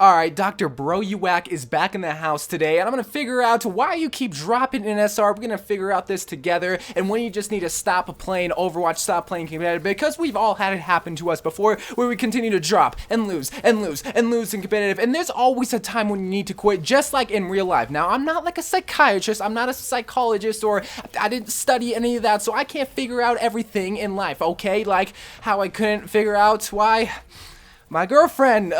Alright, Dr. Bro You WACK is back in the house today, and I'm gonna figure out why you keep dropping in SR. We're gonna figure out this together, and when you just need to stop playing Overwatch, stop playing competitive, because we've all had it happen to us before, where we continue to drop, and lose, and lose, and lose in competitive, and there's always a time when you need to quit, just like in real life. Now, I'm not like a psychiatrist, I'm not a psychologist, or I didn't study any of that, so I can't figure out everything in life, okay? Like, how I couldn't figure out why my girlfriend,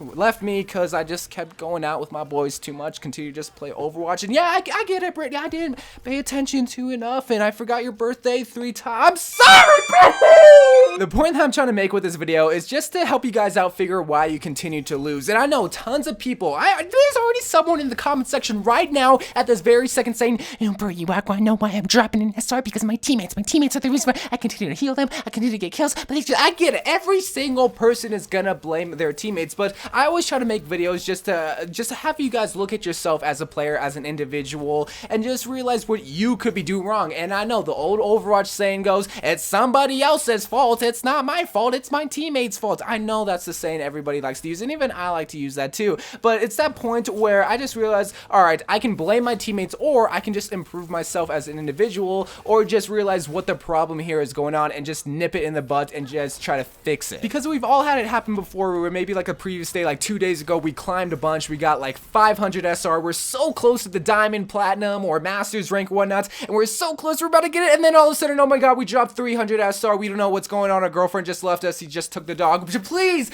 left me because I just kept going out with my boys too much, continue to just play Overwatch, and yeah, I get it, Brittany, I didn't pay attention to enough, and I forgot your birthday 3 times. Sorry, Brittany! The point that I'm trying to make with this video is just to help you guys out figure why you continue to lose, and I know tons of people, there's already someone in the comment section right now at this very second saying, you know, bro, you act, I know why I'm dropping in SR because of my teammates are the reason why I continue to heal them, I continue to get kills, but I get it, every single person is gonna blame their teammates, but I always try to make videos just to have you guys look at yourself as a player, as an individual, and just realize what you could be doing wrong. And I know the old Overwatch saying goes, it's somebody else's fault, it's not my fault, it's my teammates' fault. I know that's the saying everybody likes to use, and even I like to use that too, but it's that point where I just realize, alright, I can blame my teammates, or I can just improve myself as an individual, or just realize what the problem here is going on and just nip it in the butt and just try to fix it. Because we've all had it happen before, where maybe like a previous day, like 2 days ago, we climbed a bunch, we got like 500 SR, we're so close to the diamond, platinum, or masters rank, whatnot, and we're so close, we're about to get it, and then all of a sudden, oh my god, we dropped 300 SR, we don't know what's going on, our girlfriend just left us, he just took the dog. Please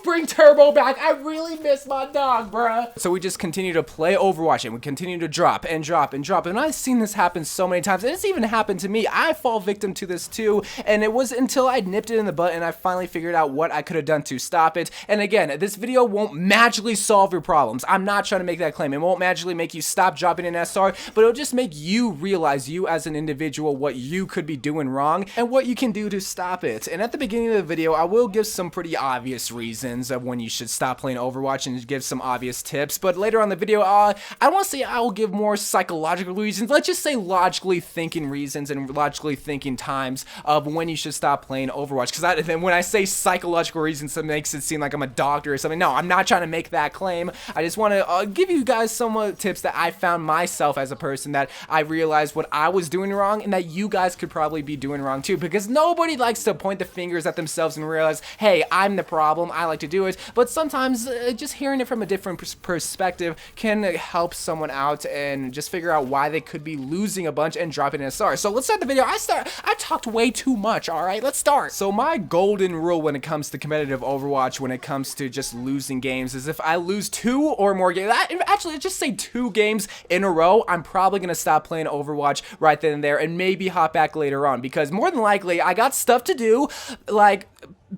bring Turbo back, I really miss my dog, bruh. So we just continue to play Overwatch, and we continue to drop, and drop, and drop, and I've seen this happen so many times, and it's even happened to me. I fall victim to this too, and it was until I nipped it in the butt, and I finally figured out what I could have done to stop it. And again, this video won't magically solve your problems. I'm not trying to make that claim. It won't magically make you stop dropping in SR, but it'll just make you realize, you as an individual, what you could be doing wrong and what you can do to stop it. And at the beginning of the video, I will give some pretty obvious reasons of when you should stop playing Overwatch and give some obvious tips, but later on in the video, I don't want to say I will give more psychological reasons. Let's just say logically thinking reasons and logically thinking times of when you should stop playing Overwatch, because then when I say psychological reasons, it makes it seem like I'm a doctor or something. No, I'm not trying to make that claim. I just want to give you guys some tips that I found myself as a person, that I realized what I was doing wrong and that you guys could probably be doing wrong too, because nobody likes to point the fingers at themselves and realize, hey, I'm the problem, I like to do it, but sometimes just hearing it from a different perspective can help someone out and just figure out why they could be losing a bunch and dropping an SR. So let's start the video. I talked way too much, alright? Let's start. So my golden rule when it comes to competitive Overwatch, when it comes to just losing games, is if I lose 2 or more games, actually just say 2 games in a row, I'm probably gonna stop playing Overwatch right then and there and maybe hop back later on, because more than likely I got stuff to do, like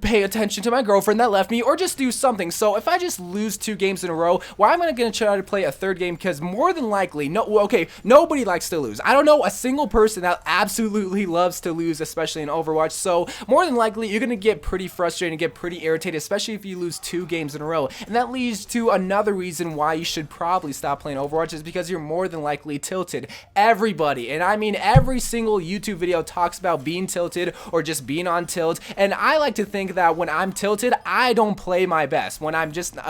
pay attention to my girlfriend that left me, or just do something. So if I just lose 2 games in a row, why am I gonna try to play a 3rd game? Because more than likely, nobody likes to lose. I don't know a single person that absolutely loves to lose, especially in Overwatch. So more than likely, you're gonna get pretty frustrated and get pretty irritated, especially if you lose 2 games in a row. And that leads to another reason why you should probably stop playing Overwatch, is because you're more than likely tilted. Everybody, and I mean every single YouTube video, talks about being tilted or just being on tilt, and I like to think that when I'm tilted, I don't play my best.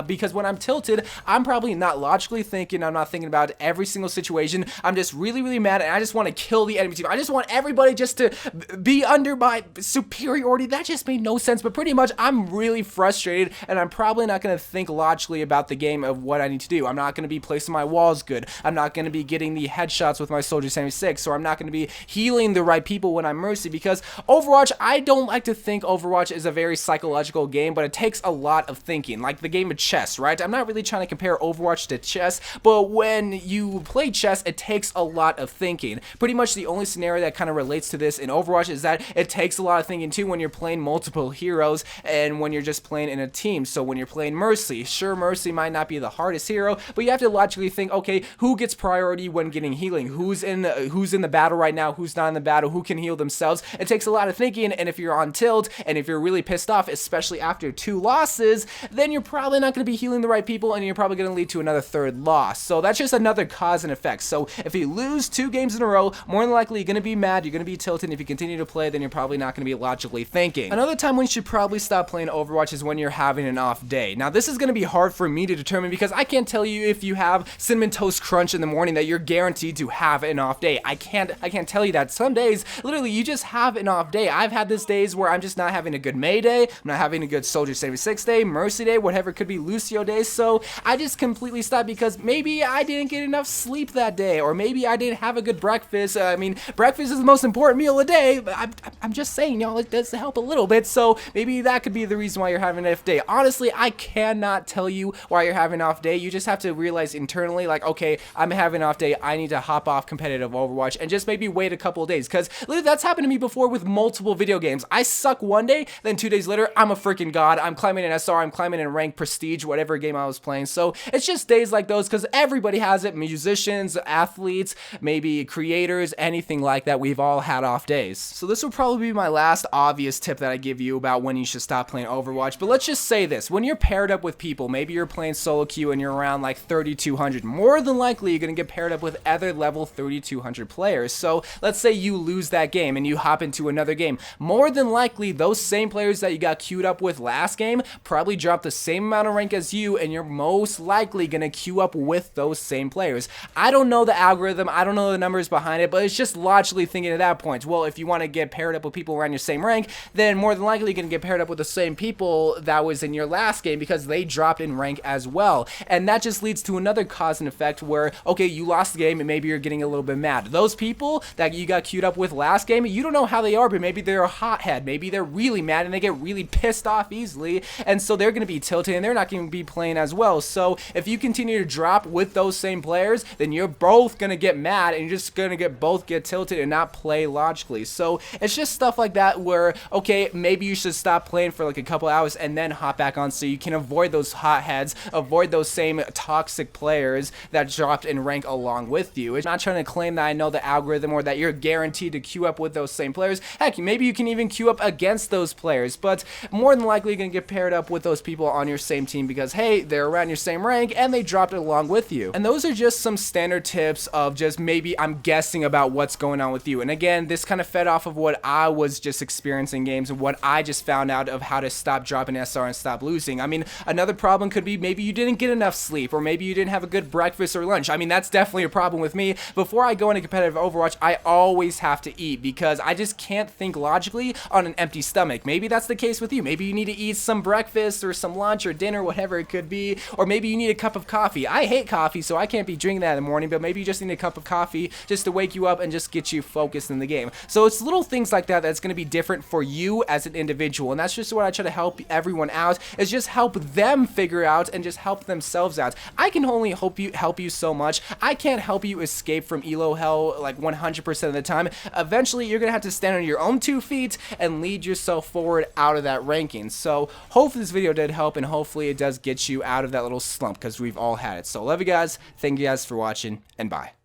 Because when I'm tilted, I'm probably not logically thinking, I'm not thinking about every single situation, I'm just really mad, and I just want to kill the enemy team. I just want everybody just to be under my superiority. That just made no sense, but pretty much I'm really frustrated, and I'm probably not going to think logically about the game of what I need to do. I'm not going to be placing my walls good, I'm not going to be getting the headshots with my Soldier 76, or I'm not going to be healing the right people when I'm Mercy, because Overwatch, I don't like to think Overwatch is a very psychological game, but it takes a lot of thinking, like the game of chess, right? I'm not really trying to compare Overwatch to chess, but when you play chess, it takes a lot of thinking. Pretty much the only scenario that kind of relates to this in Overwatch is that it takes a lot of thinking too when you're playing multiple heroes and when you're just playing in a team. So when you're playing Mercy, sure, Mercy might not be the hardest hero, but you have to logically think, okay, who gets priority when getting healing? Who's in the battle right now? Who's not in the battle? Who can heal themselves? It takes a lot of thinking, and if you're on tilt, and if you're really pissed off, especially after 2 losses, then you're probably not going to be healing the right people, and you're probably going to lead to another 3rd loss. So that's just another cause and effect. So if you lose 2 games in a row, more than likely you're going to be mad, you're going to be tilted, and if you continue to play, then you're probably not going to be logically thinking. Another time when you should probably stop playing Overwatch is when you're having an off day. Now this is going to be hard for me to determine because I can't tell you if you have Cinnamon Toast Crunch in the morning that you're guaranteed to have an off day. I can't tell you that. Some days, literally, you just have an off day. I've had this days where I'm just not having a good May day, I'm not having a good Soldier 76 day, Mercy day, whatever it could be, Lucio day, so I just completely stopped because maybe I didn't get enough sleep that day, or maybe I didn't have a good breakfast. I mean, breakfast is the most important meal a day, but I'm just saying, y'all, it does help a little bit, so maybe that could be the reason why you're having an off day. Honestly, I cannot tell you why you're having an off day. You just have to realize internally, like, okay, I'm having an off day, I need to hop off competitive Overwatch and just maybe wait a couple of days, because that's happened to me before with multiple video games. I suck one day, then 2 days later, I'm a freaking god. I'm climbing in SR, I'm climbing in rank, prestige, whatever game I was playing. So it's just days like those, because everybody has it. Musicians, athletes, maybe creators, anything like that. We've all had off days. So this will probably be my last obvious tip that I give you about when you should stop playing Overwatch. But let's just say this: when you're paired up with people, maybe you're playing solo queue and you're around like 3,200, more than likely you're gonna get paired up with other level 3,200 players. So let's say you lose that game and you hop into another game. More than likely, those same players that you got queued up with last game probably drop the same amount of rank as you, and you're most likely gonna queue up with those same players. I don't know the algorithm, I don't know the numbers behind it, but it's just logically thinking at that point, well, if you want to get paired up with people around your same rank, then more than likely you're gonna get paired up with the same people that was in your last game because they dropped in rank as well. And that just leads to another cause and effect where, okay, you lost the game and maybe you're getting a little bit mad. Those people that you got queued up with last game, you don't know how they are, but maybe they're a hothead, maybe they're really mad and they get really pissed off easily, and so they're going to be tilted and they're not going to be playing as well. So if you continue to drop with those same players, then you're both going to get mad and you're just going to both get tilted and not play logically. So it's just stuff like that where, okay, maybe you should stop playing for like a couple hours and then hop back on so you can avoid those hotheads, avoid those same toxic players that dropped in rank along with you. It's not trying to claim that I know the algorithm or that you're guaranteed to queue up with those same players. Heck, maybe you can even queue up against those players, but more than likely you're going to get paired up with those people on your same team because, hey, they're around your same rank and they dropped it along with you. And those are just some standard tips of just maybe I'm guessing about what's going on with you. And again, this kind of fed off of what I was just experiencing games and what I just found out of how to stop dropping SR and stop losing. I mean, another problem could be maybe you didn't get enough sleep, or maybe you didn't have a good breakfast or lunch. I mean, that's definitely a problem with me. Before I go into competitive Overwatch, I always have to eat because I just can't think logically on an empty stomach. Maybe that's the case with you. Maybe you need to eat some breakfast or some lunch or dinner, whatever it could be, or maybe you need a cup of coffee. I hate coffee, so I can't be drinking that in the morning, but maybe you just need a cup of coffee just to wake you up and just get you focused in the game. So it's little things like that that's going to be different for you as an individual, and that's just what I try to help everyone out, is just help them figure out and just help themselves out. I can only help you so much. I can't help you escape from elo hell like 100% of the time. Eventually, you're going to have to stand on your own 2 feet and lead yourself forward out of that ranking. So hopefully this video did help, and hopefully it does get you out of that little slump, because we've all had it. So love you guys, thank you guys for watching, and bye.